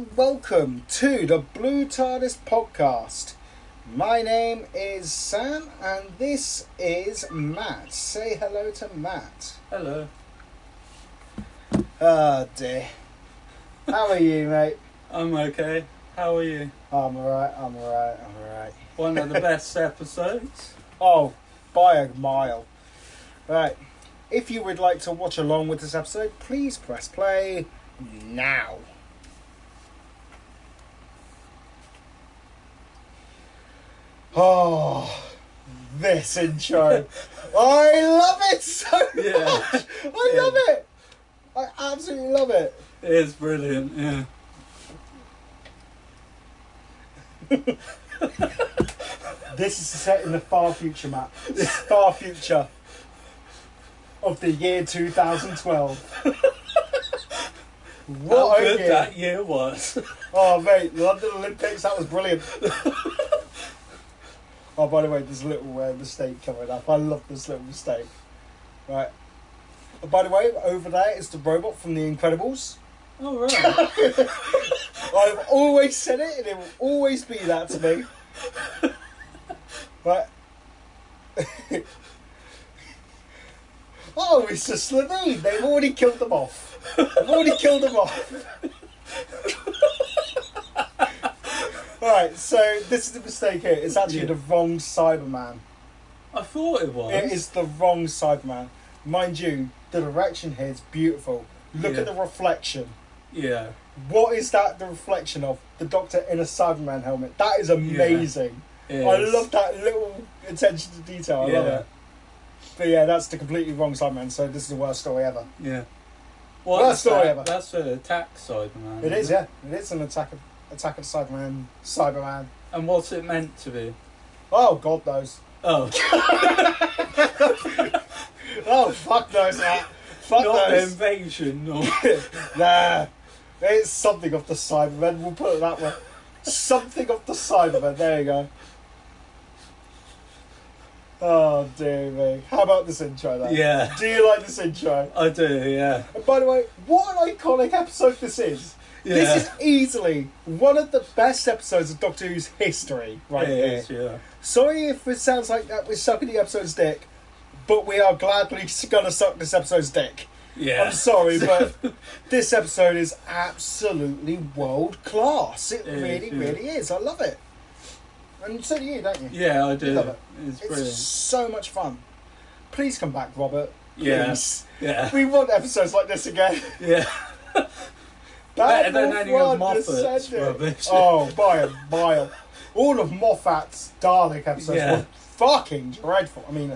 and welcome to the Blue Tardis podcast. My name is Sam and this is Matt. Say hello to Matt. Hello. Oh dear. How are you, mate? I'm okay. How are you? I'm alright. One of the best episodes. Oh, by a mile. Right. If you would like to watch along with this episode, please press play now. Oh, this intro. I love it so much. I love it. I absolutely love it. It is brilliant, yeah. This is set in the far future, Matt. Far future of the year 2012. How What a good year. that year was. Oh, mate, London Olympics, that was brilliant. Oh, by the way, there's a little mistake coming up. I love this little mistake. Right. Oh, by the way, over there is the robot from The Incredibles. Oh, right. I've always said it, and it will always be that to me. Right. Oh, it's just Levine. They've already killed them off. Right, so this is the mistake here. It's actually the wrong Cyberman. I thought it was. It is the wrong Cyberman. Mind you, the direction here is beautiful. Look at the reflection. Yeah. What is that the reflection of? The Doctor in a Cyberman helmet. That is amazing. Yeah, I love that little attention to detail. I love it. But yeah, that's the completely wrong Cyberman, so this is the worst story ever. Yeah. Worst story ever. That's an attack Cyberman. It is, yeah. It is an attack of Cyberman. And what's it meant to be? Oh, God knows. Oh. Oh, fuck knows that. Fuck Not knows. invasion or... Nah. It's something of the Cybermen, we'll put it that way. Something of the Cybermen, there you go. Oh, dear me. How about this intro, then? Yeah. Do you like this intro? I do, yeah. And by the way, what an iconic episode this is. Yeah. This is easily one of the best episodes of Doctor Who's history, right here. It is, yeah. Sorry if it sounds like that we're sucking the episode's dick, but we are gladly going to suck this episode's dick. Yeah. I'm sorry, but this episode is absolutely world class. It really is. I love it. And so do you, don't you? Yeah, I do. You love it. It's brilliant. It's so much fun. Please come back, Robert. Please. Yeah. We want episodes like this again. Yeah. Better than any of Moffat's rubbish. Oh, by a mile. All of Moffat's Dalek episodes were fucking dreadful. I mean,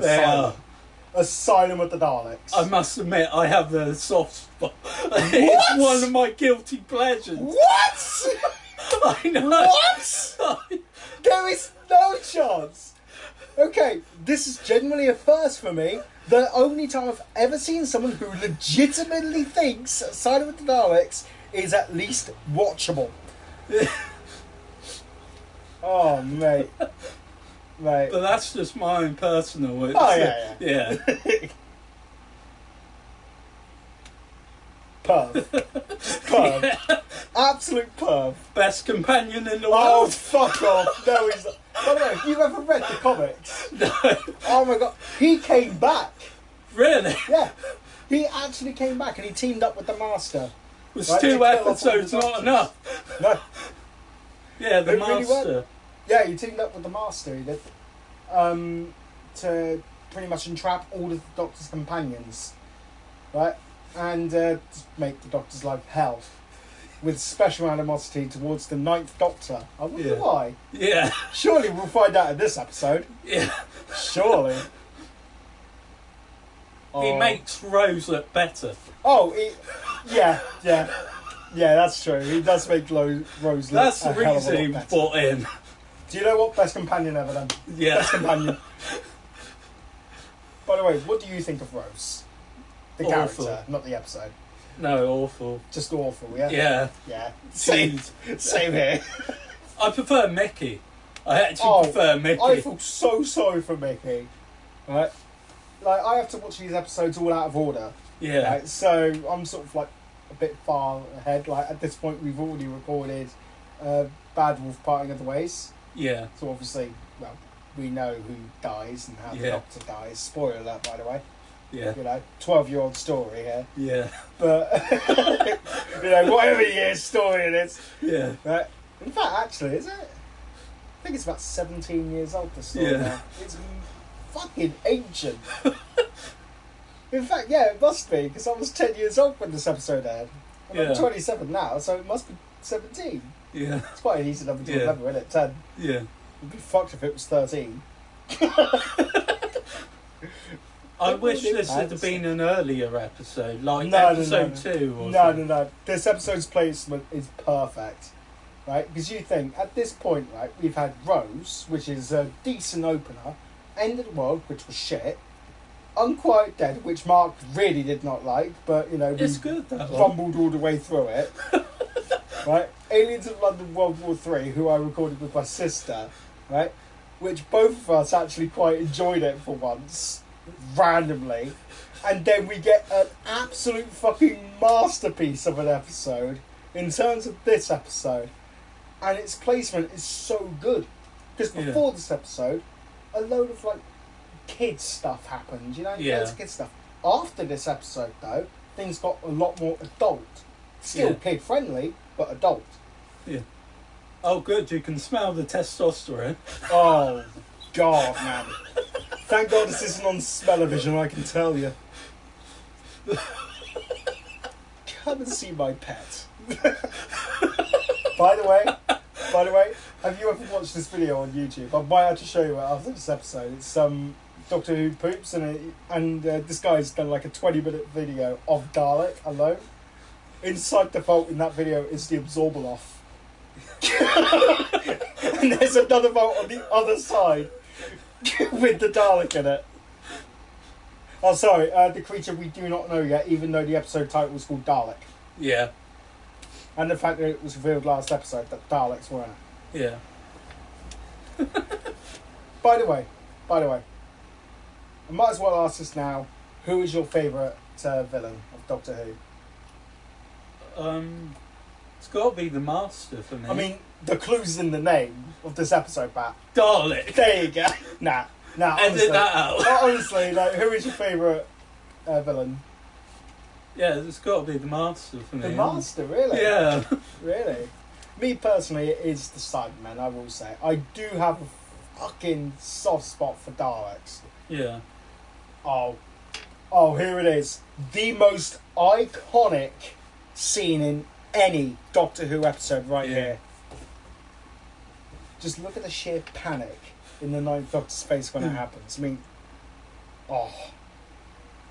Asylum with the Daleks. I must admit, I have the soft spot. It's one of my guilty pleasures. What? I know. What? There is no chance. Okay, this is genuinely a first for me. The only time I've ever seen someone who legitimately thinks Asylum with the Daleks is at least watchable. Oh, mate. Mate. But that's just my own personal. Yeah. Perv. Perv. Yeah. Absolute perv. Best companion in the Oh, world. fuck off. No, he's not. By the way, have you ever read the comics? No. Oh my god. He came back. Really? Yeah. He actually came back and he teamed up with the Master. Was Right, to 2 kill off all episodes the not Doctors. enough? No. Yeah, the It really Master. Yeah, he teamed up with the Master. He did. To pretty much entrap all of the Doctor's companions. Right? And just make the Doctor's life hell. With special animosity towards the 9th Doctor. I wonder why. Yeah. Surely we'll find out in this episode. Yeah. Surely. He makes Rose look better. Oh, yeah, that's true. He does make Rose look That's the a hell of a reason lot he better. bought in. Do you know what? Best companion ever then. Yeah. Best companion. By the way, what do you think of Rose? The Awful. character, not the episode. No, awful. Just awful, yeah? Yeah. Yeah. Same here. I prefer Mickey. I actually prefer Mickey. I feel so sorry for Mickey. Right? Like, I have to watch these episodes all out of order. Yeah. Right? So, I'm sort of like a bit far ahead. Like at this point, we've already recorded Bad Wolf Parting of the Ways. Yeah. So obviously, well, we know who dies and how the Doctor dies. Spoiler alert, by the way. Yeah. 12-year-old story here. Yeah. But, whatever year's story it is. Yeah. Right? In fact, actually, is it? I think it's about 17 years old, this story now. It's fucking ancient. In fact, yeah, it must be, because I was 10 years old when this episode aired. And I'm 27 now, so it must be 17. Yeah. It's quite an easy number to remember, isn't it? 10. Yeah. It'd be fucked if it was 13. I wish this had been an earlier episode, like episode 2 or something. No. This episode's placement is perfect, right? Because you think, at this point, right, we've had Rose, which is a decent opener, End of the World, which was shit, Unquiet Dead, which Mark really did not like, but, it's good, that rumbled all the way through it. Right? Aliens of London World War 3, who I recorded with my sister, right? Which both of us actually quite enjoyed it for once, randomly. And then we get an absolute fucking masterpiece of an episode in terms of this episode. And its placement is so good. Because before this episode, a load of, kids stuff happened, loads of kids stuff. After this episode, though, things got a lot more adult. Still kid-friendly, but adult. Yeah. Oh, good, you can smell the testosterone. Oh, God, man. Thank God this isn't on smell-o-vision, I can tell you. Come and see my pet. By the way, have you ever watched this video on YouTube? I might have to show you it after this episode. It's Doctor Who poops, and this guy's done like a 20-minute video of Dalek alone. Inside the vault in that video is the Absorbaloff. And there's another vault on the other side with the Dalek in it. Oh, sorry, the creature we do not know yet, even though the episode title was called Dalek. Yeah. And the fact that it was revealed last episode that Daleks were in it. Yeah. By the way, I might as well ask this now. Who is your favourite villain of Doctor Who? It's got to be the Master for me. I mean, the clue's in the name of this episode, Pat. Dalek. There you go. Nah. Edit that out. Honestly, who is your favourite villain? Yeah, it's got to be the Master for me. The Master, really? Yeah. Really? Me personally, it is the Cybermen, I will say. I do have a fucking soft spot for Daleks. Yeah. Oh, here it is. The most iconic scene in any Doctor Who episode right here. Just look at the sheer panic in the Ninth Doctor's face when it happens. I mean,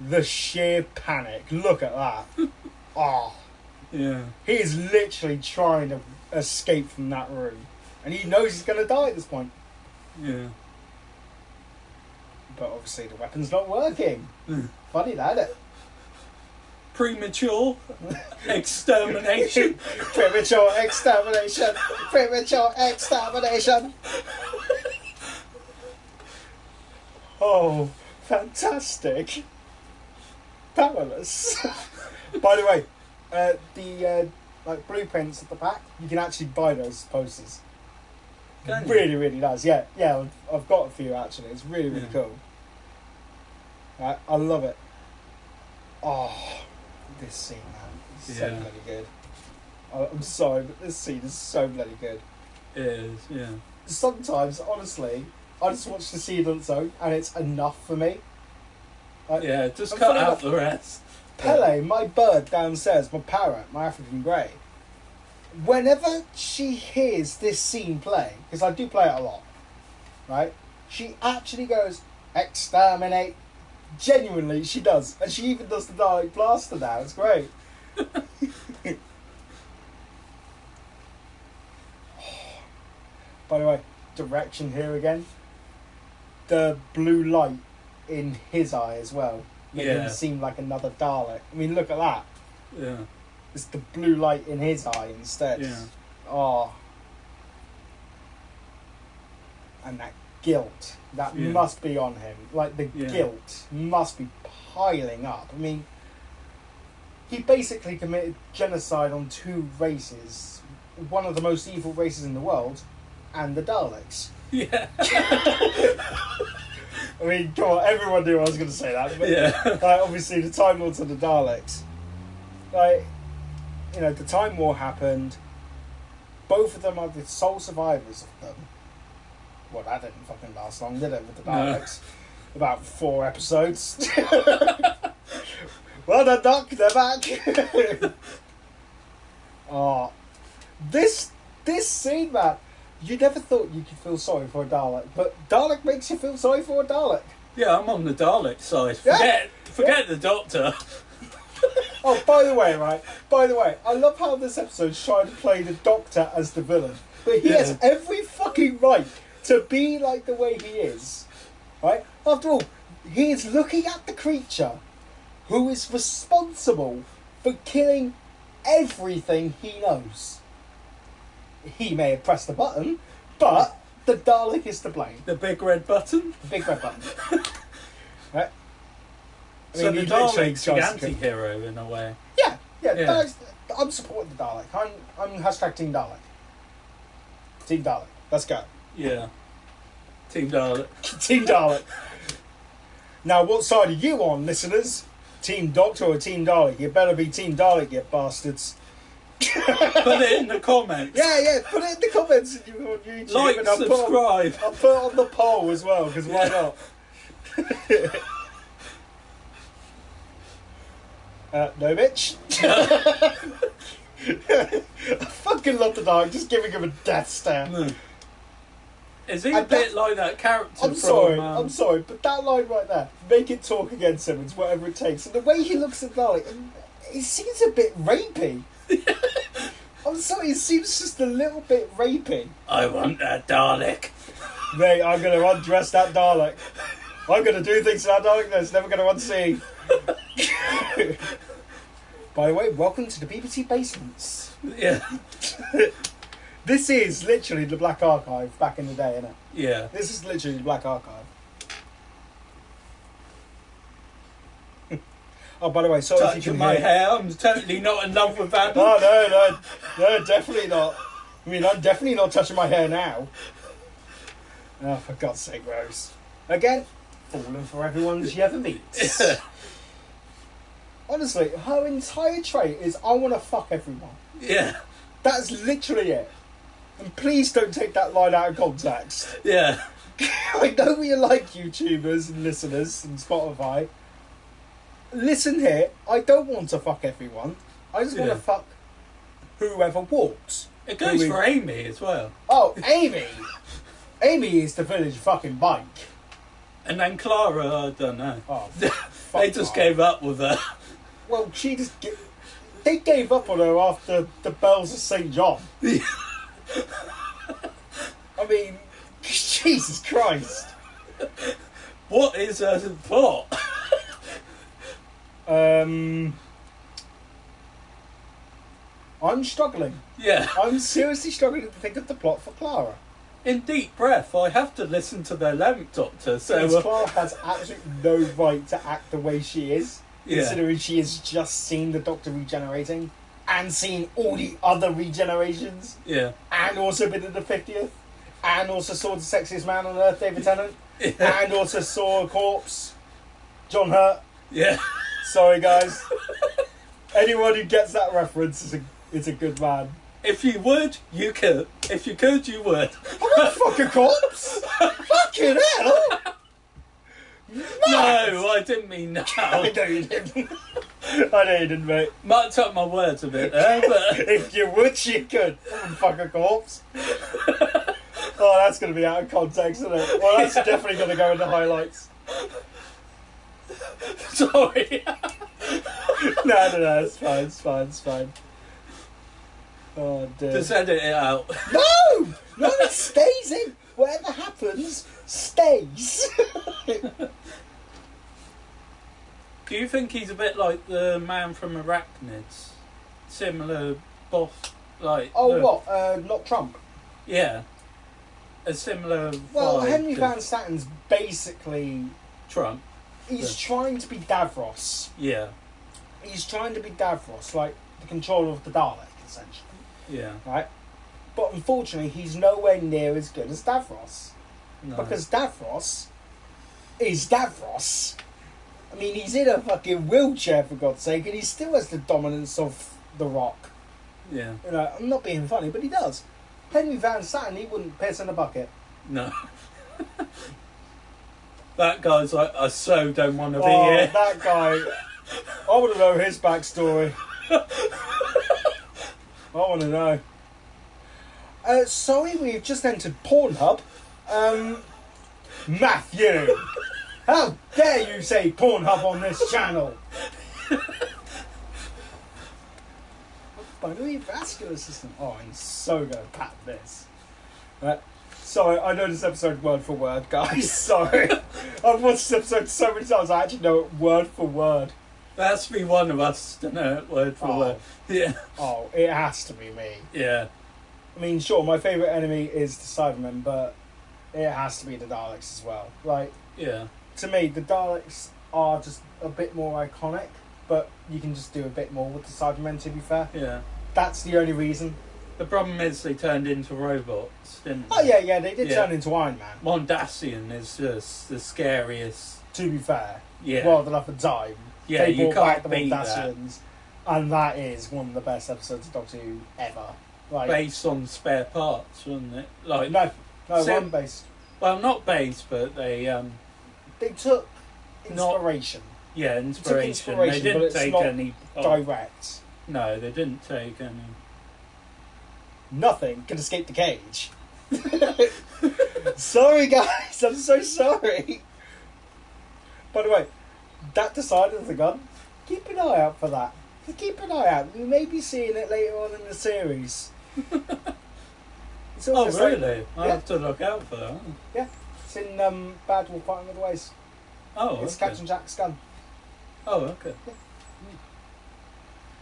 the sheer panic. Look at that. Yeah. He is literally trying to escape from that room. And he knows he's going to die at this point. Yeah. But obviously the weapon's not working. Funny that, isn't it? Premature extermination. Premature extermination. Premature extermination. Oh, fantastic. Powerless. By the way, the blueprints at the back, you can actually buy those posters. Can you? Really, really nice. Yeah, I've got a few actually. It's really, really cool. I love it. Oh, this scene, man, is so bloody good. I'm sorry, but this scene is so bloody good. It is, yeah. Sometimes, honestly, I just watch the scene on its own, and it's enough for me. Just cut out the rest. Pele, my bird downstairs, my parrot, my African grey. Whenever she hears this scene play, because I do play it a lot, right? She actually goes, exterminate. Genuinely, she does. And she even does the Dalek Blaster now. It's great. By the way, direction here again. The blue light in his eye as well. Making him seem like another Dalek. I mean, look at that. Yeah. It's the blue light in his eye instead. Yeah. Oh. And that guilt that must be on him. Like, the guilt must be piling up. I mean, he basically committed genocide on 2 races, one of the most evil races in the world, and the Daleks. Yeah. I mean, come on, everyone knew I was going to say that. But, Yeah. obviously, the Time Lords and the Daleks. The Time War happened. Both of them are the sole survivors of them. Well, that didn't fucking last long, did it, with the Daleks? No. About 4 episodes. Well done, Doc, they're back. This scene, man, you never thought you could feel sorry for a Dalek, but Dalek makes you feel sorry for a Dalek. Yeah, I'm on the Dalek side. Forget the Doctor. Oh, by the way, I love how this episode's trying to play the Doctor as the villain, but he has every fucking right to be like the way he is, right? After all, he is looking at the creature who is responsible for killing everything he knows. He may have pressed the button, but the Dalek is to blame. The big red button? The big red button. Right? So the Dalek's the anti-hero in a way. Yeah. I'm supporting the Dalek. I'm hashtag Team Dalek. Team Dalek. Let's go. Yeah. Team Dalek. Team Dalek. Now, what side are you on, listeners? Team Doctor or Team Dalek? You better be Team Dalek, you bastards. Put it in the comments. Yeah, put it in the comments on YouTube. Like, and subscribe. I'll put it on the poll as well, because why not? No, bitch. I fucking love the Dalek, just giving him a death stare. No. Is he a bit like that character I'm sorry, but that line right there, make it talk against him, it's whatever it takes. And the way he looks at Dalek, it seems a bit rapey. I'm sorry, it seems just a little bit rapey. I want that Dalek. Mate, I'm going to undress that Dalek. I'm going to do things to that Dalek that's never going to unsee. By the way, welcome to the BBC Basements. Yeah. This is literally the Black Archive back in the day, isn't it? Yeah. This is literally the Black Archive. Oh, by the way, sorry if you Touching can my hear. hair, I'm totally not in love with Adam. Oh, no, definitely not. I mean, I'm definitely not touching my hair now. Oh, for God's sake, Rose. Again, falling for everyone she ever meets. Honestly, her entire trait is, I want to fuck everyone. Yeah. That's literally it. And please don't take that line out of context. Yeah. I know we like YouTubers and listeners and Spotify. Listen here, I don't want to fuck everyone. I just want to fuck whoever walks. It goes for Amy as well. Oh, Amy! Amy is the village fucking bike. And then Clara, I don't know. Oh, they just gave up with her. Well, they gave up on her after the Bells of St. John. I mean, Jesus Christ. What is her plot? I'm struggling. Yeah. I'm seriously struggling to think of the plot for Clara. In deep breath, I have to listen to the 11th Doctor. So Clara has absolutely no right to act the way she is, considering she has just seen the Doctor regenerating and seen all the other regenerations. Yeah. And also been in the 50th. And also saw the sexiest man on earth, David Tennant. Yeah. And also saw a corpse, John Hurt. Yeah. Sorry, guys. Anyone who gets that reference is a good man. If you would, you could. If you could, you would. I'm not fucking corpse. Fucking hell. No, I didn't mean that. I know you didn't. I know you didn't, mate. Might took my words a bit there, but if you would, you could. Fuck a corpse. Oh, that's going to be out of context, isn't it? Well, that's definitely going to go in the highlights. Sorry. No, it's fine. Oh, dear. Just edit it out. No, it stays in. Whatever happens, stays. Do you think he's a bit like the man from Arachnids? Similar boss, like... Oh, what? Not Trump? Yeah. A similar Well, vibe Henry to Van Statten's basically... Trump. He's trying to be Davros. Yeah. he's trying to be Davros, like the controller of the Dalek, essentially. Yeah. Right? But unfortunately, he's nowhere near as good as Davros. No. Because Davros is Davros. I mean, he's in a fucking wheelchair, for God's sake, and he still has the dominance of the Rock. Yeah. You know, I'm not being funny, but he does. Henry Van Satin, he wouldn't piss in a bucket. No. That guy's like, I so don't want to be Oh, here. that guy. I want to know his backstory. I want to know. Sorry, we've just entered Pornhub. Matthew, how dare you say Pornhub on this channel? Binary vascular system. Oh, I'm so gonna pat this. Sorry, I know this episode word for word, guys. Sorry. I've watched this episode so many times I actually know it word for word. There has to be one of us to know it word for word. Yeah. Oh, it has to be me. Yeah. I mean, sure, my favourite enemy is the Cybermen, but it has to be the Daleks as well. Like, Yeah. to me, the Daleks are just a bit more iconic, but you can just do a bit more with the Cybermen, to be fair. Yeah. That's the only reason. The problem is they turned into robots, didn't they? Oh, yeah, they did Yeah. turn into Iron Man, Mondasian is just the scariest. to be fair. Yeah. Well, enough of time. Yeah, They you brought back can't the beat that. Mondasians, and that is one of the best episodes of Doctor Who ever. Like, Based on spare parts, wasn't it? Like, no, So- one based. well, not based, but they They took Not- inspiration, yeah, inspiration. inspiration, They but didn't it's take not any. direct. No, they didn't take any. Nothing can escape the cage. Sorry, guys, I'm so sorry. By the way, that decider of the gun, keep an eye out for that. Just keep an eye out. We may be seeing it later on in the series. It's Oh, almost like- really? I'll yeah. have to look out for that. Yeah, it's in Bad Wolf Fighting Other Ways. Oh, It's okay. Captain Jack's gun. Oh, okay.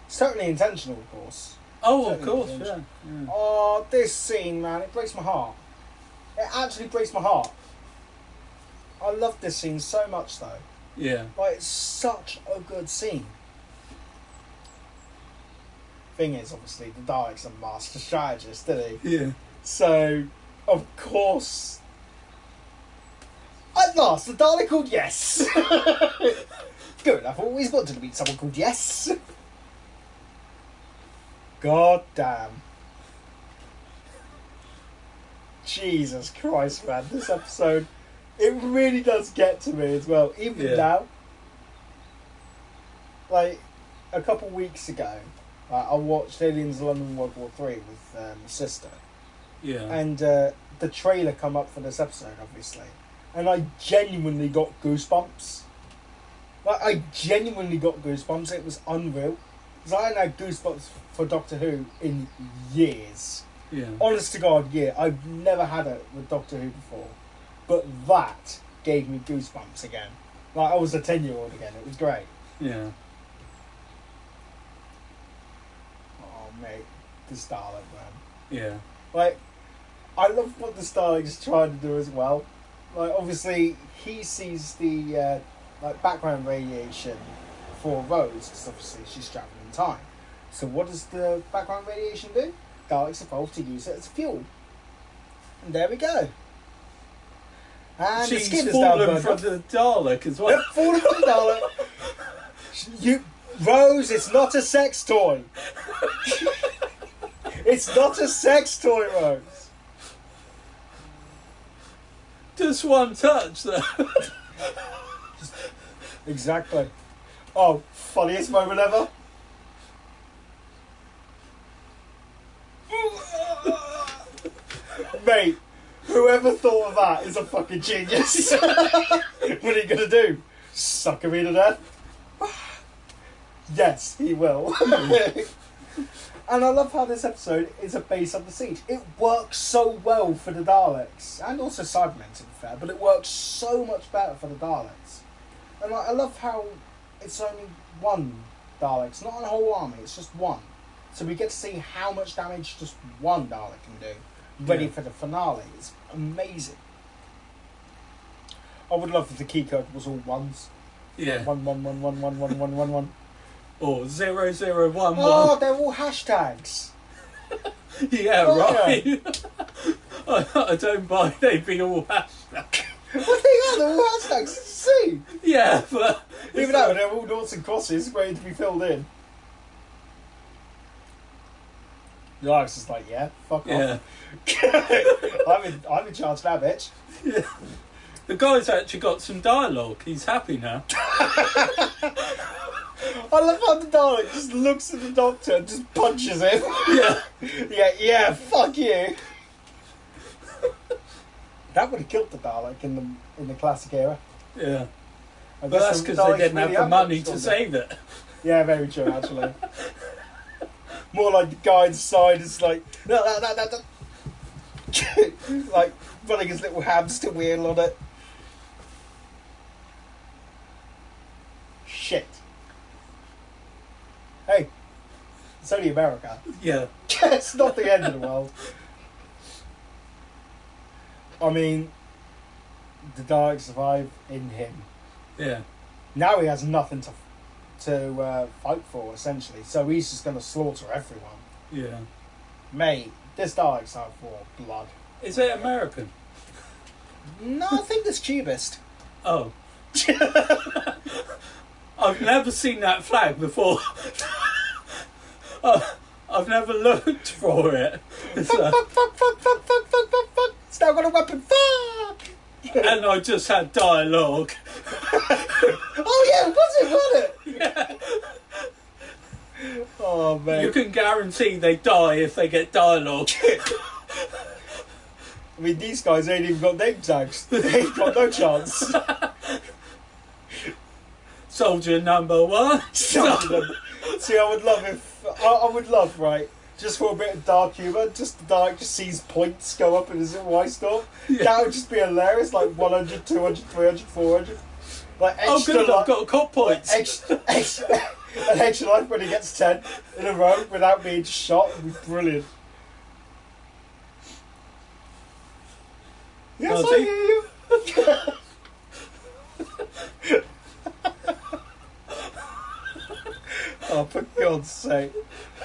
It's totally intentional, of course. Oh, of Certainly course, yeah. Yeah. Oh, this scene, man, it breaks my heart. It actually breaks my heart. I love this scene so much, though. Yeah. Like, it's such a good scene. Thing is, obviously, the Dalek's a master strategist, isn't he? Yeah. So, of course... At last, the Dalek called Yes! Good, I've always wanted to meet someone called Yes! God damn. Jesus Christ, man, this episode, it really does get to me as well. Even Yeah. now, like, a couple weeks ago, I watched Aliens London World War 3 with my sister, Yeah. and the trailer come up for this episode, obviously, and I genuinely got goosebumps. Like, I genuinely got goosebumps. It was unreal. Because I hadn't had goosebumps for Doctor Who in years. Yeah. Honest to God, yeah, I've never had it with Doctor Who before. But that gave me goosebumps again. Like, I was a 10-year-old again. It was great. Yeah. Oh, mate. The Dalek, man. Yeah. Like, I love what the Dalek's trying to do as well. Like, obviously, he sees the like background radiation for Rose, because obviously she's travelling in time. So what does the background radiation do? Daleks evolved to use it as fuel. And there we go. And the She's skin is now fallen burned from up. the Dalek as well. Yep, fallen from the Dalek. Rose, it's not a sex toy. It's not a sex toy, Rose. Just one touch, though. Exactly. Oh, funniest moment ever. Mate, whoever thought of that is a fucking genius. What are you gonna do? Sucker me to death? Yes, he will. And I love how this episode is a base on the siege. It works so well for the Daleks, and also Cybermen to be fair, but it works so much better for the Daleks. And I love how it's only one Dalek. It's not a whole army, it's just one. So we get to see how much damage just one Dalek can do. Ready Yeah. for the finale. It's amazing. I would love if the key code was all ones. Yeah. 1 1 1 1 1 1 1 1 1. or 0011. Oh, they're all hashtags. Yeah, Oh, right. I don't buy they be all hashtags. Well, they are, they're all hashtags. See? Yeah, but Even though they're all noughts and crosses waiting to be filled in. The Alex is like, yeah, fuck off. I'm in charge now, bitch. Yeah. The guy's actually got some dialogue. He's happy now. I love how the Dalek just looks at the Doctor and just punches him. Yeah. yeah, fuck you. That would have killed the Dalek in the classic era. Yeah. I But guess that's the because they Daleks didn't have really the have money much to on save it. Yeah, very true, actually. More like the guy inside is like, no. Like running his little hamster wheel on it. Shit. Hey, it's only America. Yeah. It's not the end of the world. I mean, the Dalek survived in him. Yeah. Now he has nothing to fight for, essentially. So he's just going to slaughter everyone. Yeah. Mate, this Dalek's out for blood. Is it American? No, I think this Cubist. Oh. I've never seen that flag before. I've never looked for it. So, Fuck. It's now got a weapon. Fuck! and I just had dialogue. Oh yeah, was it? Yeah. Oh man. You can guarantee they die if they get dialogue. I mean, these guys ain't even got name tags. They ain't got no chance. Soldier number one. See, I would love if... I would love, right, just for a bit of dark humour, just the Dalek just sees points go up in his little white stuff. Yeah. That would just be hilarious, like 100, 200, 300, 400. Like extra, Oh good, I've got cop points. An extra life when he gets 10 in a row without being shot would be brilliant. Yes, Oh, I see? hear you. Oh, for God's sake.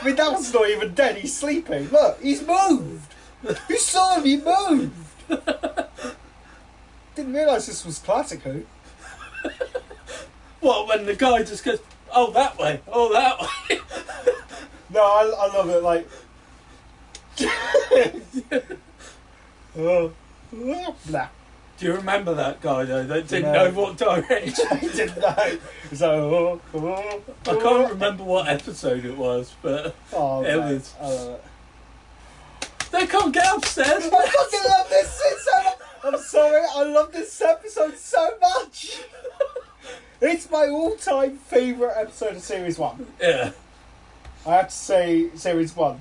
I mean, that one's not even dead, he's sleeping. Look, he's moved. You saw him, he moved. Didn't realise this was classic Who. What, when the guy just goes, oh, that way, oh, that way. No, I love it, like... Blah. Do you remember that guy, though, that didn't know what direction? I didn't know. So, I can't remember what episode it was, but oh, it man. was... I love it. They can't get upstairs. I fucking love this shit so much. I'm sorry, I love this episode so much. It's my all-time favourite episode of Series 1. Yeah. I have to say Series 1.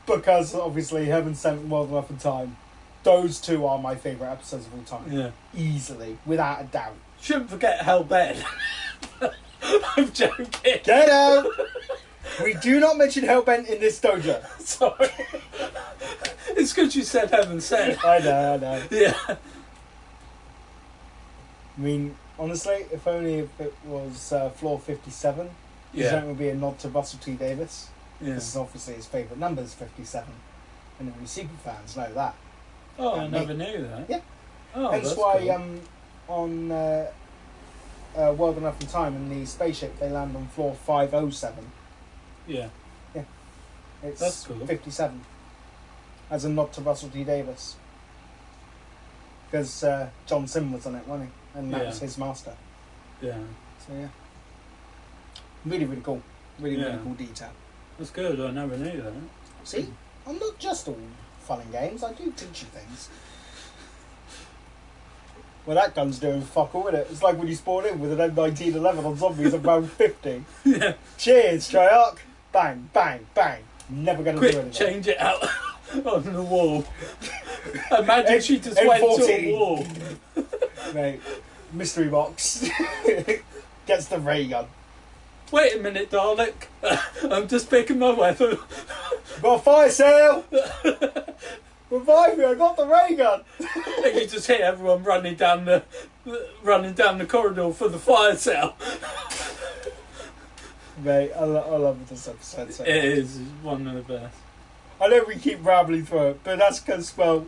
Because, obviously, Heaven Sent, World Enough and Time. Those two are my favourite episodes of all time. Yeah. Easily, without a doubt. Shouldn't forget Hellbent. I'm joking. Get out! We do not mention Hellbent in this dojo. Sorry. It's because you said Heaven Sent. I know. Yeah. I mean, honestly, if only if it was Floor 57, Yeah. that would be a nod to Russell T Davies. Yeah. This is obviously his favourite number is 57. And only super fans know that. Oh, I never knew that. Yeah. Oh, Hence that's why cool. on World Enough in Time in the spaceship they land on floor 507. Yeah. It's That's cool. 57. As a nod to Russell T Davies. Because John Sim was on it, wasn't he? And that was his master. Yeah. So yeah. Really, really cool. Really cool detail. That's good. I never knew that. See? I'm not just all fun and games, I do teach you things. Well, that gun's doing fuck all with it. It's like when you spawn in with an M1911 on zombies at round 50. Yeah. Cheers, Treyarch. Bang, bang, bang. Never going to do Quick, anything. change it out on the wall. Imagine she just went to a wall. Mate, mystery box. Gets the ray gun. Wait a minute, Dalek. I'm just picking my weapon. Got a fire sale! Revive me, I got the ray gun! And you just hear everyone running down the corridor for the fire sale. Mate, I love this episode so It much. is one of the best. I know we keep rambling through it, but that's because, well,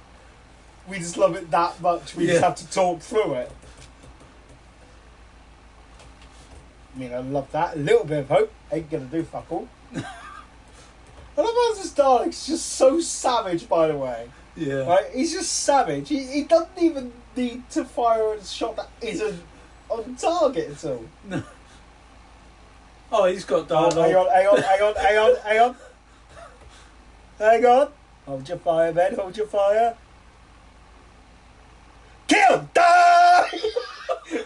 we just love it that much. We just have to talk through it. I mean, I love that. A little bit of hope ain't gonna do fuck all. I love how this Dalek's just so savage, by the way. Yeah. Right? He's just savage. He doesn't even need to fire a shot that isn't on target at all. No. Oh, he's got Oh, dialogue. hang on. Hang on. Hold your fire, man. Hold your fire. Kill! Die!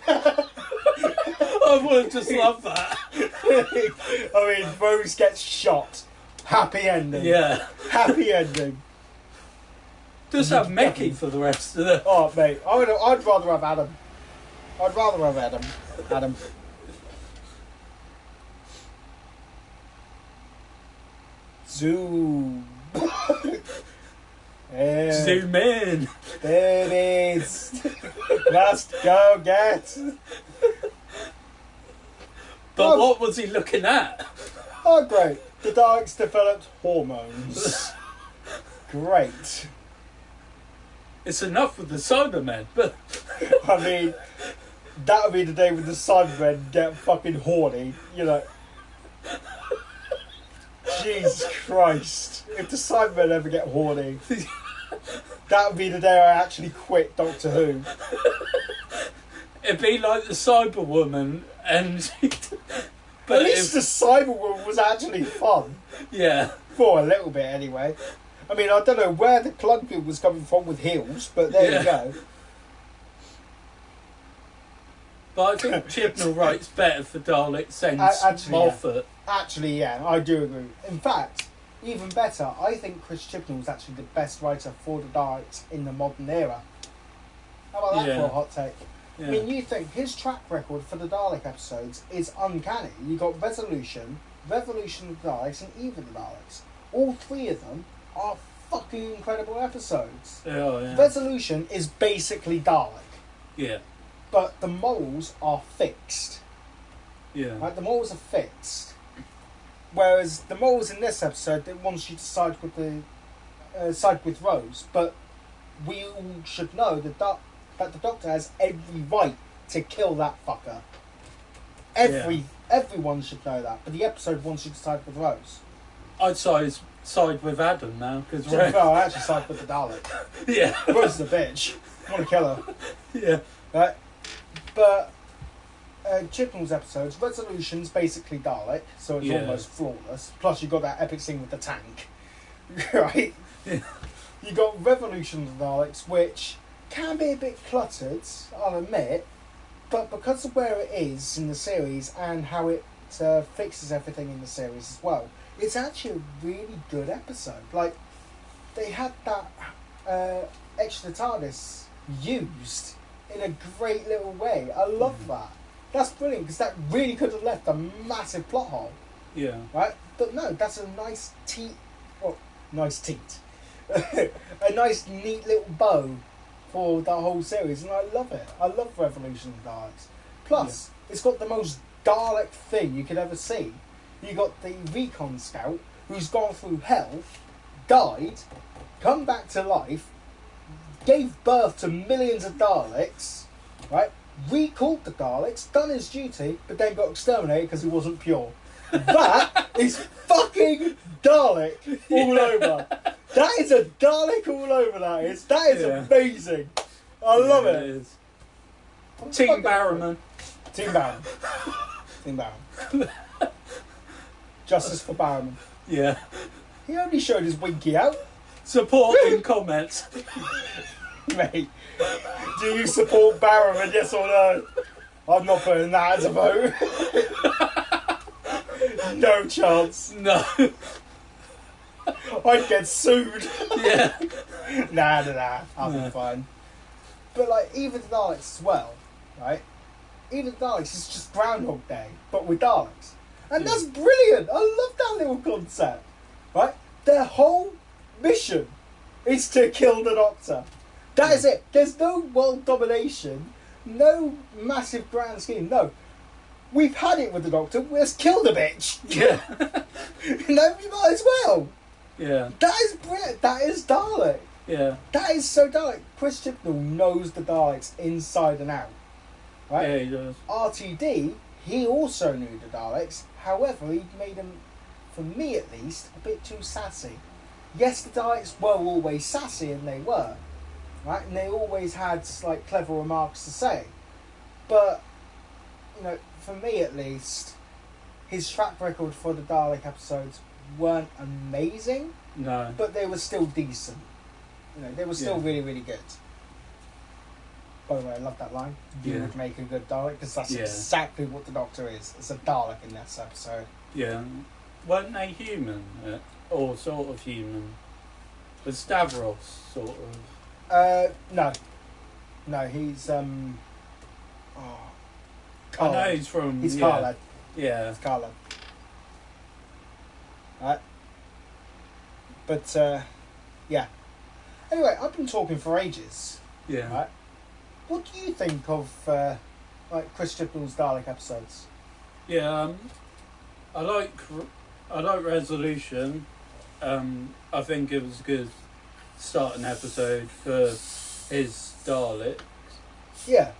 I would just love that. I mean, Rose gets shot. Happy ending. Yeah. Happy ending. Just have Mickey for the rest of the... Oh, mate. I'd rather have Adam. I'd rather have Adam. Adam. Zoom. Yeah. Zoom in. There it is. Let's go get. But what was he looking at? Oh, great. The Daleks developed hormones. Great. It's enough with the Cybermen, but... I mean, that would be the day when the Cybermen get fucking horny, you know. Jesus Christ. If the Cybermen ever get horny, that would be the day I actually quit Doctor Who. It'd be like the Cyberwoman and... At least the Cyberwoman was actually fun. Yeah. For a little bit, anyway. I mean, I don't know where the clunking was coming from with heels, but there you go. But I think Chibnall writes better for Dalek since Actually, Moffat. Actually, yeah, I do agree. In fact, even better, I think Chris Chibnall was actually the best writer for the Daleks in the modern era. How about that for a hot take? Yeah. I mean, you think his track record for the Dalek episodes is uncanny. You got Resolution, Revolution of the Daleks, and Eve of the Daleks. All three of them are fucking incredible episodes. Oh, yeah. Resolution is basically Dalek, Yeah. but the morals are fixed. Yeah. Right, the morals are fixed. Whereas the morals in this episode, it wants you to side with Rose, but we all should know that the Doctor has every right to kill that fucker. Everyone should know that, but the episode wants you to side with Rose. I'd side with Adam now, because... Well, I actually side with the Dalek. Yeah. Rose is a bitch. I want to kill her. Yeah. Right? But Chibnall's episodes, Resolution's basically Dalek, so it's almost flawless. Plus, you got that epic scene with the tank. Right? Yeah. You got Revolution of the Daleks, which can be a bit cluttered, I'll admit, but because of where it is in the series and how it fixes everything in the series as well, it's actually a really good episode. Like, they had that extra Tardis used in a great little way. I love that. That's brilliant, because that really could have left a massive plot hole. Yeah. Right? But no, that's a nice nice teat. A nice, neat little bow for the whole series, and I love it. I love Revolution of the Daleks. Plus, it's got the most Dalek thing you could ever see. You got the recon scout who's gone through hell, died, come back to life, gave birth to millions of Daleks, right? Recalled the Daleks, done his duty, but then got exterminated because he wasn't pure. That is fucking Dalek all over. That is a Dalek all over, that is. That is amazing. I love it. It is. Team Barrowman. Team Barrowman. Team Barrowman. Justice for Barrowman. Yeah. He only showed his winky out. Support in comments. Mate, do you support Barrowman, yes or no? I'm not putting that as a vote. No chance. No. I'd get sued. Yeah. Nah. I'll be fine. But like, even the Daleks as well, right? Even the Daleks is just Groundhog Day, but with Daleks. And that's brilliant. I love that little concept. Right? Their whole mission is to kill the Doctor. That is it. There's no world domination, no massive grand scheme. No. we've had it with the Doctor. Let's kill the bitch. Yeah. No, we might as well. Yeah. That is brilliant. That is Dalek. Yeah. That is so Dalek. Chris Chibnall knows the Daleks inside and out. Right? Yeah, he does. RTD, he also knew the Daleks. However, he made them, for me at least, a bit too sassy. Yes, the Daleks were always sassy, and they were. Right? And they always had, like, clever remarks to say. But, you know, for me at least, his track record for the Dalek episodes weren't amazing. No. But they were still decent. You know, they were still really, really good. By the way, I love that line. You would make a good Dalek, because that's exactly what the Doctor is. It's a Dalek in this episode. Yeah. Weren't they human? Or sort of human? Was Stavros sort of? No. No, he's, I know he's from... He's Carla. Yeah. It's Carla. Right. But, yeah. Anyway, I've been talking for ages. Yeah. Right? What do you think of, like, Chris Chibnall's Dalek episodes? Yeah, I like Resolution. I think it was a good starting episode for his Dalek. Yeah.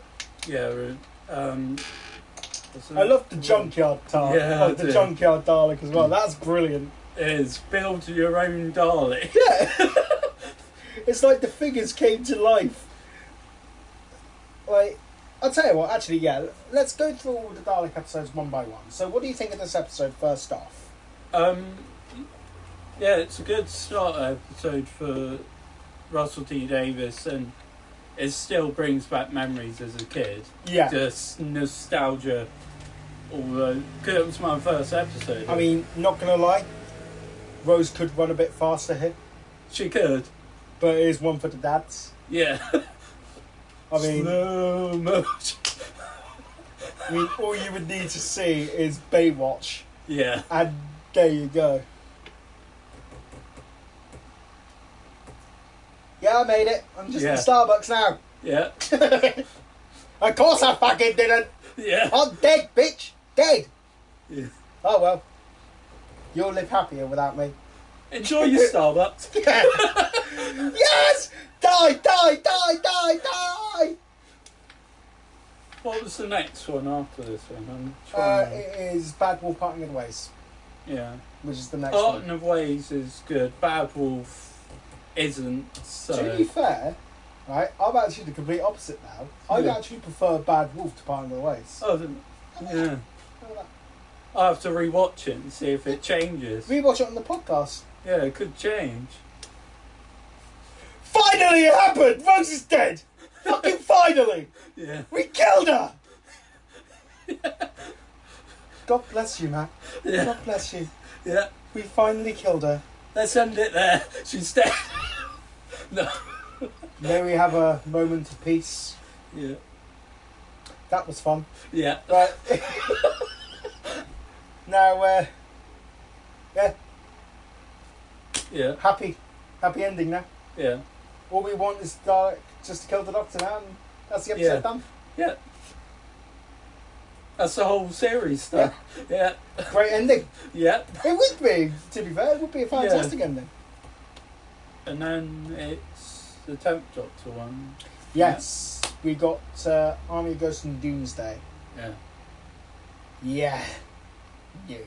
Yeah. I love the junkyard Dalek. Yeah, Oh, the junkyard Dalek as well. That's brilliant. It is build your own Dalek. Yeah. It's like the figures came to life. Like, I'll tell you what, actually, yeah, let's go through all the Dalek episodes one by one. So what do you think of this episode first off? Yeah, it's a good start episode for Russell T Davies, and it still brings back memories as a kid. Yeah. Just nostalgia. Although, because it was my first episode. I mean, not going to lie, Rose could run a bit faster here. She could. But it is one for the dads. Yeah. I mean... Slow motion. I mean, all you would need to see is Baywatch. Yeah. And there you go. Yeah, I made it. I'm just in Starbucks now. Yeah. Of course I fucking didn't. Yeah. I'm dead, bitch. Dead. Yeah. Oh well. You'll live happier without me. Enjoy your Starbucks. Yeah. Yes! Die, die, die, die, die! What was the next one after this one? I'm trying It is Bad Wolf Parting of Ways. Yeah. Which is the next Parting one. of Ways is good. Bad Wolf isn't, so... To be fair, right, I'm actually the complete opposite now. I actually prefer Bad Wolf to Parting of Ways. Oh, yeah. I'll have to rewatch it and see if it changes. Rewatch it on the podcast. Yeah, it could change. Finally it happened! Rose is dead! Fucking finally! Yeah. We killed her! God bless you, Matt. Yeah. God bless you. Yeah. We finally killed her. Let's end it there. She's dead. No. May we have a moment of peace. Yeah. That was fun. Yeah. Right. Now, yeah. Yeah. Happy ending now. Yeah. All we want is Dalek just to kill the Doctor now, and that's the episode done. Yeah. That's the whole series stuff. Yeah. Great ending. Yeah. It would be, to be fair, it would be a fantastic ending. And then it's the 10th Doctor one. Yes. We got Army of Ghosts and Doomsday. Yeah. Yeah. You.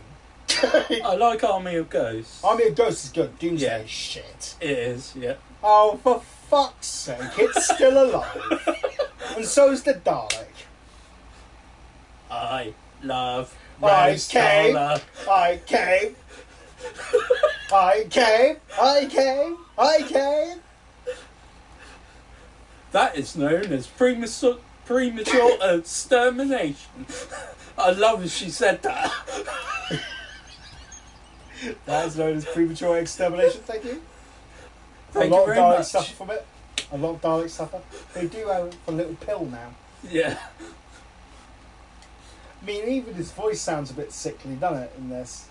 I like Army of Ghosts. Army of Ghosts is good. Doomsday is shit. It is, yeah. Oh, for fuck's sake, it's still alive. And so's the Dalek. I love I Rose came. Tyler. I came. I came. I came. I came. That is known as premature extermination. I love it she said that. That is known as premature extermination, thank you. Thank a lot you of very Daleks much. suffer from it. A lot of Daleks suffer. They do have a little pill now. Yeah. I mean, even his voice sounds a bit sickly, doesn't it, in this?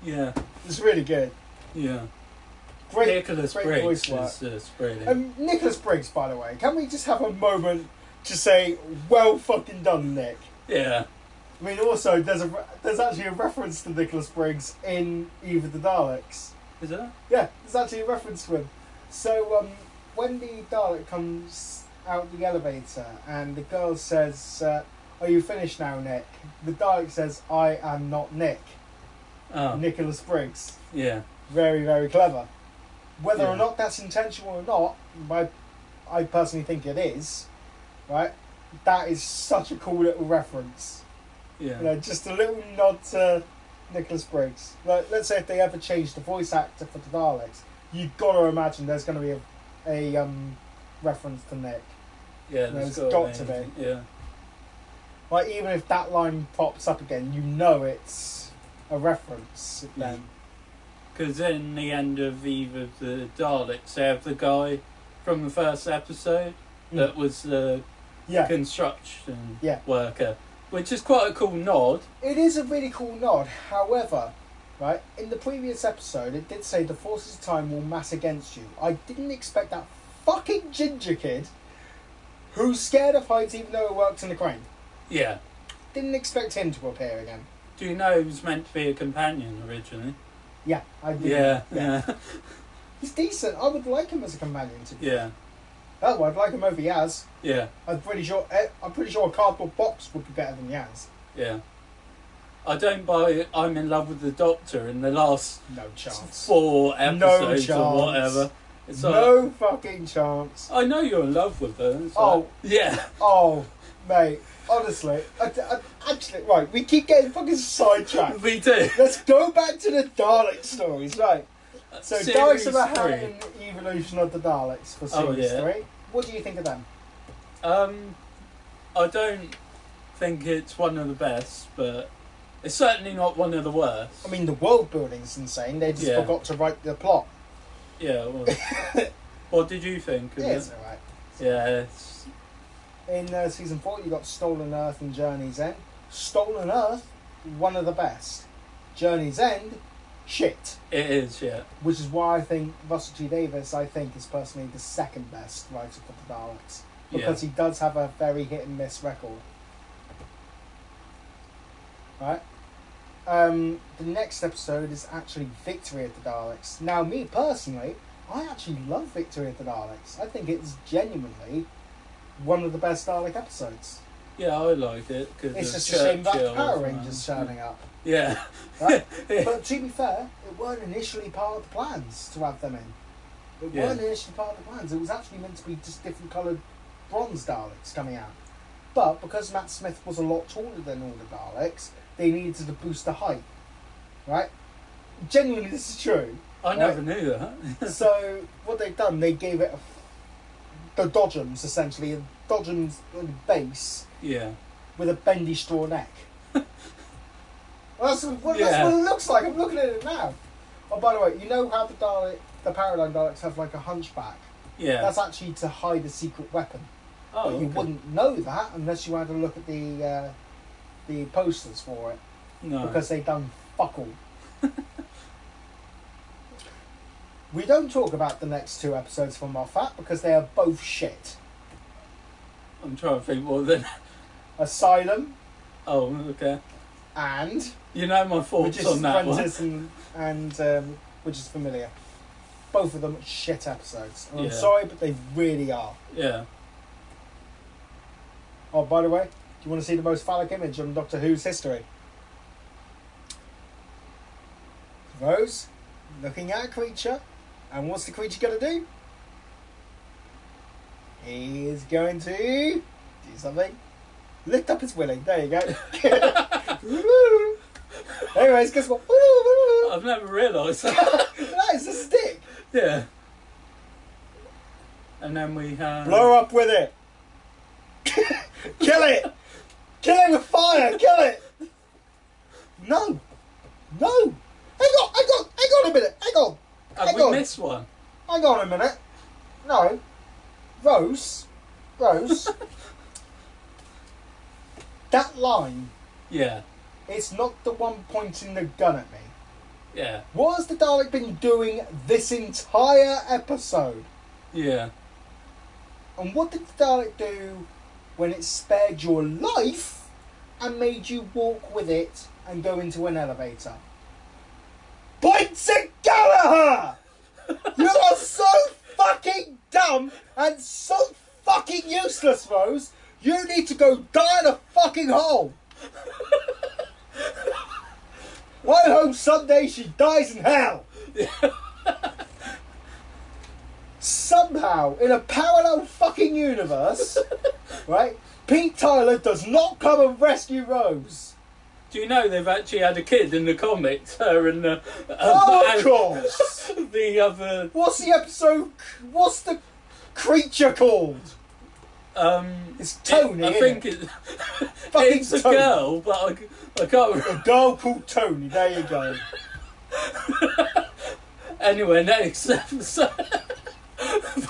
Yeah. It's really good. Yeah. Great, Nicholas great Briggs voice work. is just brilliant. Nicholas Briggs, by the way, can we just have a moment to say, well fucking done, Nick? Yeah. I mean, also there's actually a reference to Nicholas Briggs in Eve of the Daleks. Is there? Yeah, there's actually a reference to him. So when the Dalek comes out the elevator and the girl says, "Are you finished now, Nick?" The Dalek says, "I am not Nick." Oh. Nicholas Briggs. Yeah. Very, very clever. Whether Yeah. or not that's intentional or not, I personally think it is. Right? That is such a cool little reference. Yeah. You know, just a little nod to Nicholas Briggs. Like, let's say if they ever change the voice actor for the Daleks, you've got to imagine there's going to be a reference to Nick. Yeah, There's there's got to be. Yeah. Like, even if that line pops up again, you know it's a reference then. Because in the end of Eve of the Daleks, they have the guy from the first episode that was the Yeah. construction Yeah. worker, which is quite a cool nod. It is a really cool nod. However, right, in the previous episode, it did say the forces of time will mass against you. I didn't expect that fucking ginger kid, who's scared of heights even though it works in the crane. Yeah. Didn't expect him to appear again. Do you know he was meant to be a companion originally? Yeah, I did. Yeah. He's decent. I would like him as a companion to be. Yeah. Oh, I'd like him over Yaz. Yeah. I'm pretty sure a cardboard box would be better than Yaz. Yeah. I don't buy I'm in love with the Doctor in the last No chance. 4 episodes chance. or whatever. It's like, No fucking chance. I know you're in love with her. It's Oh. like, yeah. Oh, mate. Honestly, actually, right, we keep getting fucking sidetracked. Me too. Let's go back to the Dalek stories, right? So, Daleks Series of the Hand 3. and the Evolution of the Daleks for Oh, Series yeah. 3. What do you think of them? I don't think it's one of the best, but it's certainly not one of the worst. I mean, the world building's insane. They just Yeah. forgot to write the plot. Yeah. Well, what did you think of Yeah, it? it's alright. Yeah. It's, In Season 4, you got Stolen Earth and Journey's End. Stolen Earth, one of the best. Journey's End, shit. it is. Yeah. Which is why I think Russell T Davies, I think, is personally the second best writer for the Daleks. Because he does have a very hit and miss record. Right? The next episode is actually Victory of the Daleks. Now, me personally, I actually love Victory of the Daleks. I think it's genuinely one of the best Dalek episodes. Yeah, I like it. Cause It's of just a shame about Churchill Power and- Rangers turning up. Yeah. Right? Yeah. But to be fair, it weren't initially part of the plans to have them in. It Yeah. weren't initially part of the plans. It was actually meant to be just different coloured bronze Daleks coming out. But because Matt Smith was a lot taller than all the Daleks, they needed to boost the height. Right? Genuinely, this is true. I never knew that. So what they've done, they gave it the Dodgems, essentially, a Dodgems base Yeah. with a bendy straw neck. That's what Yeah. it looks like. I'm looking at it now. Oh, by the way, you know how the Paradigm Daleks have like a hunchback? Yeah. That's actually to hide a secret weapon. oh, But you okay. wouldn't know that unless you had a look at the posters for it, No. because they done fuck all. We don't talk about the next 2 episodes from Moffat because they are both shit. I'm trying to think what then. Asylum Oh, okay. and You know my thoughts Magician's on that one. Apprentice and Which is Familiar. Both of them shit episodes. And I'm Yeah. sorry, but they really are. Yeah. Oh, by the way, do you want to see the most phallic image on Doctor Who's history? Rose, looking at a creature, and what's the creature going to do? He is going to do something. Lift up his willy. There you go. Anyways, guess what? I've never realised that. That is a stick. Yeah. And then we have... Blow up with it. Kill it. Kill it with fire. Kill it. No. No. Hang on a minute. Hang on. Have Hang we on. missed one? Hang on a minute. No. Rose. That line, Yeah. it's not the one pointing the gun at me. Yeah. What has the Dalek been doing this entire episode? Yeah. And what did the Dalek do when it spared your life and made you walk with it and go into an elevator? Points Gallagher! You are so fucking dumb and so fucking useless, Rose. You need to go die in a fucking hole. I hope someday she dies in hell. Somehow, in a parallel fucking universe, right, Pete Tyler does not come and rescue Rose. Do you know they've actually had a kid in the comics? Her and the... Oh, of course! The other... What's the episode... What's the creature called? It's Tony, I think it? It's a Tony. Girl, but I can't remember. A girl called Tony, there you go. Anyway, next episode...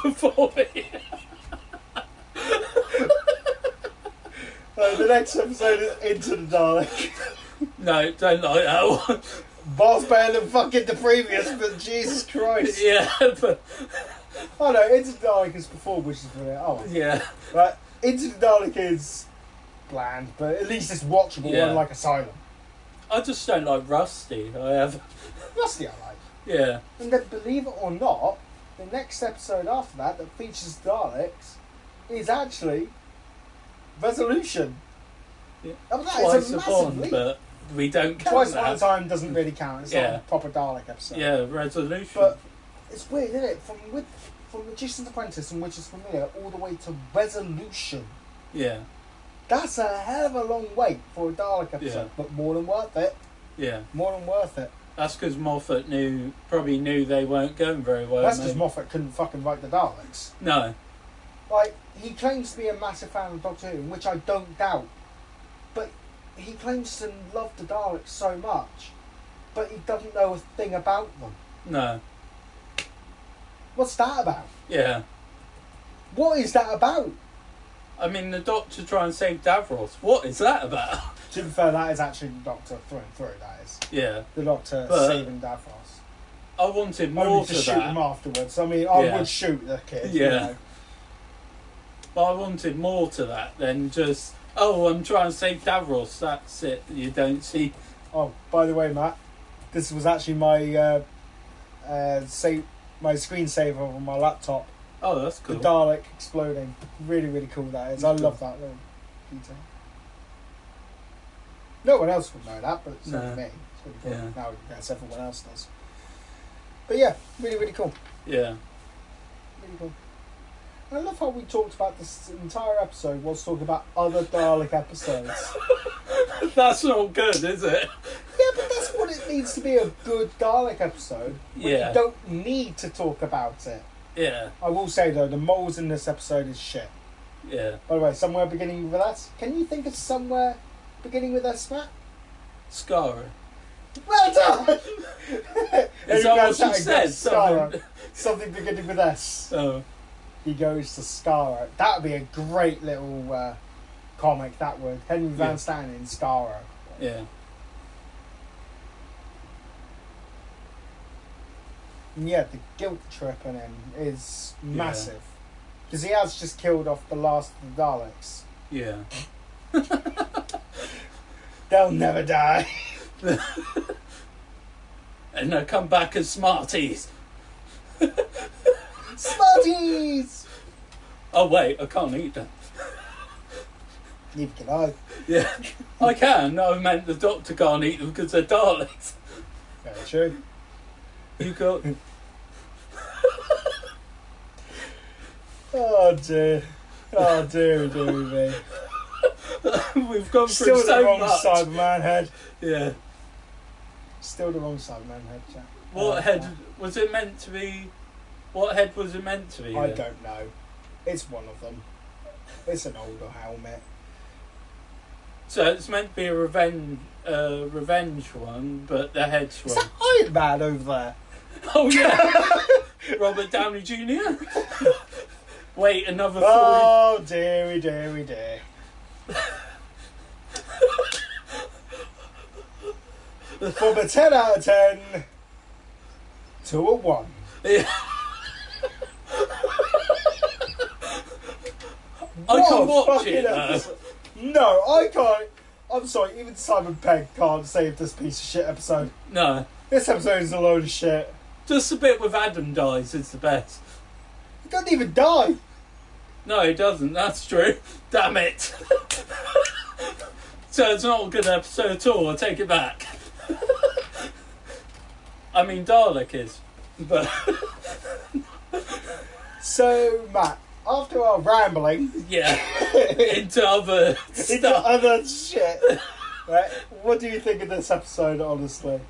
Before we... The next episode is Into the Dalek. No, don't like that one. Boss better than fucking the previous, but Jesus Christ. Yeah, but... Oh no, Into the Dalek is before, which is brilliant. Oh, Yeah. right. Into the Dalek is bland, but at least it's watchable, Yeah. unlike Asylum. I just don't like Rusty. I have... Rusty I like. Yeah. And then, believe it or not, the next episode after that features Daleks is actually Resolution. Yeah. I mean, that Twice is a upon, massive leap. but we don't count Twice that. upon a time doesn't really count. It's not Yeah. a proper Dalek episode. Yeah, Resolution. But it's weird, isn't it? From Magician's Apprentice and Witches Familiar all the way to Resolution. Yeah. That's a hell of a long wait for a Dalek episode, Yeah. but more than worth it. Yeah. More than worth it. That's because Moffat probably knew they weren't going very well. That's because maybe. Moffat couldn't fucking write the Daleks. No. Like, he claims to be a massive fan of Doctor Who, which I don't doubt. But he claims to love the Daleks so much, but he doesn't know a thing about them. No. What's that about? Yeah. What is that about? I mean, the Doctor trying to save Davros. What is that about? To be fair, that is actually the Doctor through and through, that is. Yeah. The Doctor But saving Davros. I wanted more Only to to shoot that. him afterwards. I mean, I Yeah. would shoot the kid. Yeah. You know. But I wanted more to that than just, oh, I'm trying to save Davros. That's it. You don't see. Oh, by the way, Matt, this was actually my my screensaver on my laptop. Oh, that's cool. The Dalek exploding. Really, really cool that is. I Cool. love that little detail. No one else would know that, but it's No. only me. It's really cool. Yeah. Now I guess everyone else does. But yeah, really, really cool. Yeah. Really cool. And I love how we talked about this entire episode whilst talking about other Dalek episodes. That's not good, is it? Yeah, but that's what it needs to be, a good Dalek episode. Where Yeah. you don't need to talk about it. Yeah. I will say though, the moles in this episode is shit. Yeah. By the way, somewhere beginning with S. Can you think of somewhere beginning with S, Matt? Scara. Well done! Is that what she said? Skara. Something beginning with S. Oh. He goes to Skara. That would be a great little comic, that would. Henry Van Yeah. Stan in Skara. Yeah. And yeah, the guilt trip in him is massive. Because he has just killed off the last of the Daleks. Yeah. They'll never die. And they come back as Smarties. Smarties! Oh, wait, I can't eat them. Neither can I. Yeah. I can. I meant the Doctor can't eat them because they're Daleks. Very true. You got... Oh dear. Oh dear, dear me. We've gone Still through the so wrong much. Cyberman head. Yeah. Still the wrong Cyberman head, Jack. What head was it meant to be? What head was it meant to be? I then? don't know. It's one of them. It's an older helmet. So it's meant to be a revenge one, but the head's Is wrong. that Iron Man over there? Oh yeah, Robert Downey Jr. Wait, another 40. Oh dearie, dearie, dear. From a 10 out of 10 to a 1. Yeah. I What can't a watch fucking it. episode. No, I can't. I'm sorry, even Simon Pegg can't save this piece of shit episode. No. This episode is a load of shit. Just the bit with Adam dies is the best. He doesn't even die. No, he doesn't. That's true. Damn it. So it's not a good episode at all. I take it back. I mean, Dalek is. But... So, Matt, after our rambling... Yeah. Into other stuff. Into other shit. Right? What do you think of this episode, honestly?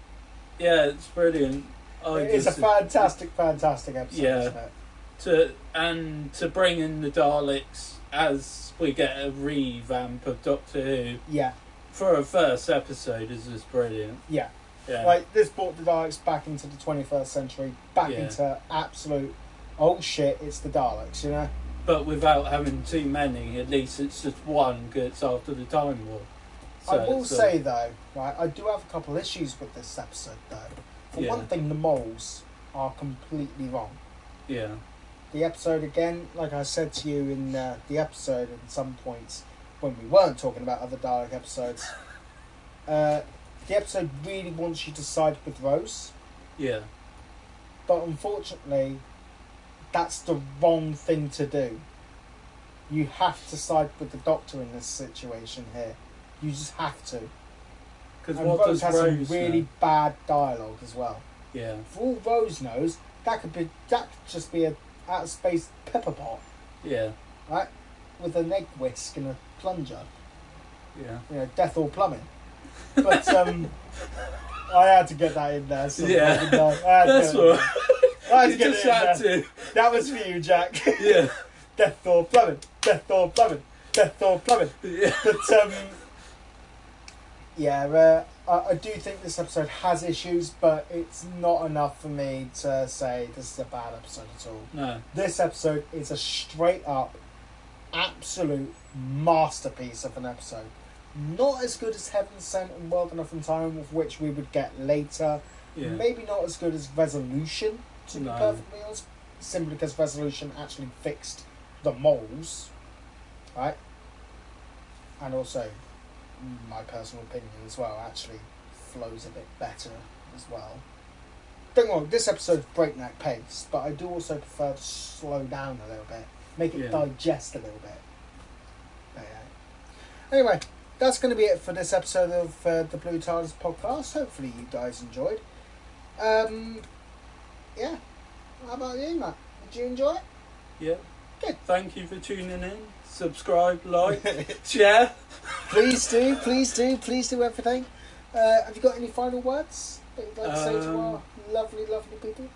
Yeah, it's brilliant. It's a fantastic episode, yeah. isn't it? To bring in the Daleks as we get a revamp of Doctor Who. Yeah. For a first episode is just brilliant. Yeah. Yeah. Like, this brought the Daleks back into the 21st century, back into absolute, oh shit, it's the Daleks, you know? But without having too many, at least it's just one gets after the Time War. So I will say, though, right, I do have a couple issues with this episode, though. For one thing, the moles are completely wrong. Yeah. The episode, again, like I said to you in the episode at some points, when we weren't talking about other Dalek episodes, the episode really wants you to side with Rose. Yeah. But unfortunately, that's the wrong thing to do. You have to side with the Doctor in this situation here. You just have to. Because And what Rose does has Rose some really know? bad dialogue as well. Yeah. For all Rose knows, that could just be a out of space pepper pot, Yeah. right? With an egg whisk and a plunger. Yeah. You know, death or plumbing. But I had to get that in there. So Yeah. That's what. I had to You get just it in had there. to. That was for you, Jack. Yeah. Death or plumbing. Death or plumbing. Death or plumbing. Yeah. But yeah, I do think this episode has issues, but it's not enough for me to say this is a bad episode at all. No. This episode is a straight up, absolute masterpiece of an episode. Not as good as Heaven Sent and World Enough in Time, of which we would get later. Yeah. Maybe not as good as Resolution, to be No. perfectly honest. Simply because Resolution actually fixed the moles, right? And also, my personal opinion as well, actually flows a bit better as well. Don't get me wrong, this episode's breakneck pace, but I do also prefer to slow down a little bit, make it digest a little bit. But yeah. Anyway, that's going to be it for this episode of the Blue Tardis podcast. Hopefully you guys enjoyed. Yeah. How about you, Matt? Did you enjoy it? Yeah. Good. Thank you for tuning in. Subscribe, like, share. Please do everything. Have you got any final words that you'd like to say to our lovely, lovely people?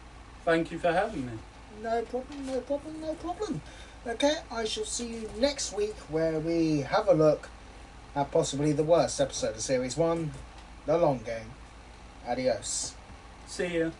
Thank you for having me. No problem. Okay, I shall see you next week where we have a look at possibly the worst episode of Series 1, The Long Game. Adios. See ya.